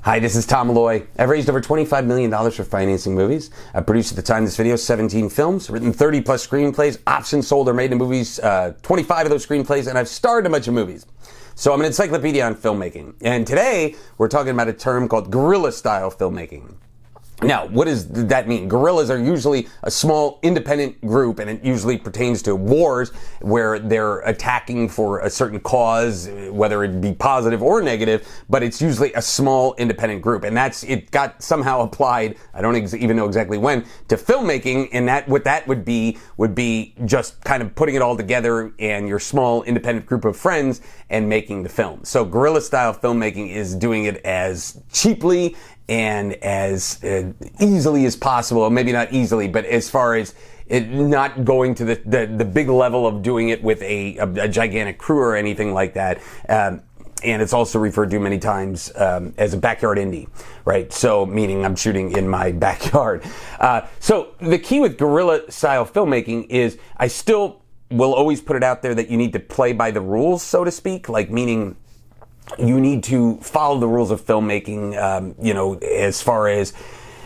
Hi, this is Tom Malloy. I've raised over $25 million for financing movies. I've produced at the time of this video 17 films, written 30 plus screenplays, options sold or made into movies, 25 of those screenplays, and I've starred in a bunch of movies. So I'm an encyclopedia on filmmaking. And today we're talking about a term called guerrilla style filmmaking. Now, what does that mean? Guerrillas are usually a small independent group, and it usually pertains to wars where they're attacking for a certain cause, whether it be positive or negative, but it's usually a small independent group. And it got somehow applied, I don't even know exactly when, to filmmaking, and what that would be just kind of putting it all together and your small independent group of friends and making the film. So guerrilla style filmmaking is doing it as cheaply and as easily as possible, maybe not easily, but as far as it not going to the big level of doing it with a gigantic crew or anything like that. And it's also referred to many times as a backyard indie, right? So meaning I'm shooting in my backyard. So the key with guerrilla style filmmaking is I still will always put it out there that you need to play by the rules, so to speak, like meaning you need to follow the rules of filmmaking, as far as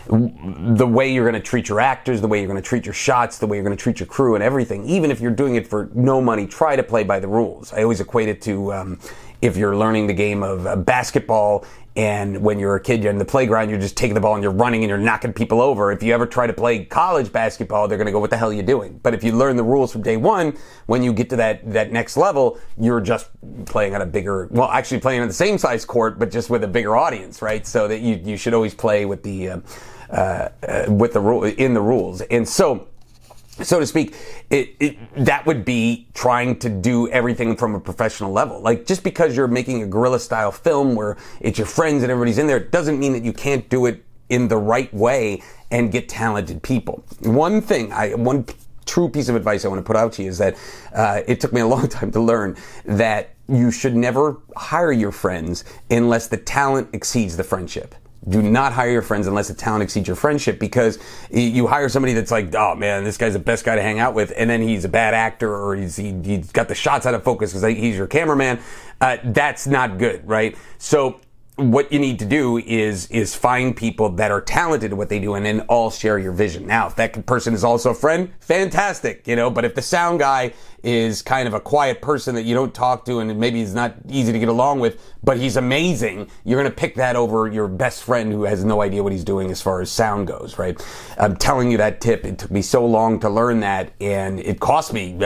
the way you're going to treat your actors, the way you're going to treat your shots, the way you're going to treat your crew and everything. Even if you're doing it for no money, try to play by the rules. I always equate it to if you're learning the game of basketball, and when you're a kid, you're in the playground, you're just taking the ball and you're running and you're knocking people over. If you ever try to play college basketball, they're going to go, what the hell are you doing? But if you learn the rules from day one, when you get to that next level, you're just playing on playing on the same size court, but just with a bigger audience, right? So that you should always play with the rule in the rules. And so to speak, that would be trying to do everything from a professional level. Like, just because you're making a guerrilla style film where it's your friends and everybody's in there, doesn't mean that you can't do it in the right way and get talented people. One true piece of advice I want to put out to you is that it took me a long time to learn that you should never hire your friends unless the talent exceeds the friendship. Do not hire your friends unless the talent exceeds your friendship, because you hire somebody that's like, oh man, this guy's the best guy to hang out with, and then he's a bad actor, or he's got the shots out of focus because he's your cameraman. That's not good, right? So what you need to do is find people that are talented at what they do and then all share your vision. Now, if that person is also a friend, fantastic, but if the sound guy is kind of a quiet person that you don't talk to and maybe he's not easy to get along with, but he's amazing, you're going to pick that over your best friend who has no idea what he's doing as far as sound goes, right? I'm telling you that tip. It took me so long to learn that, and it cost me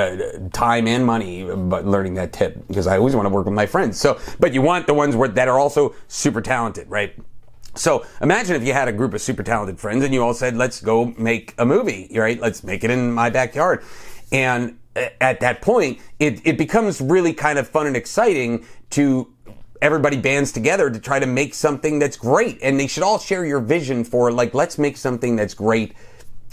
time and money learning that tip, because I always want to work with my friends. But you want the ones that are also super talented, right? So imagine if you had a group of super talented friends and you all said, let's go make a movie, right? Let's make it in my backyard. And at that point, it becomes really kind of fun and exciting to everybody bands together to try to make something that's great. And they should all share your vision for, like, let's make something that's great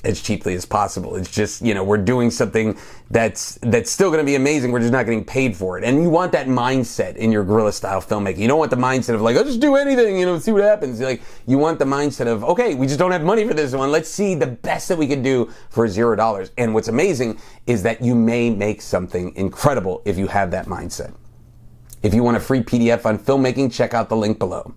as cheaply as possible. It's just, we're doing something that's still going to be amazing. We're just not getting paid for it. And you want that mindset in your guerrilla style filmmaking. You don't want the mindset of like, let's just do anything, see what happens. Like, you want the mindset of, okay, we just don't have money for this one. Let's see the best that we can do for $0. And what's amazing is that you may make something incredible if you have that mindset. If you want a free PDF on filmmaking, check out the link below.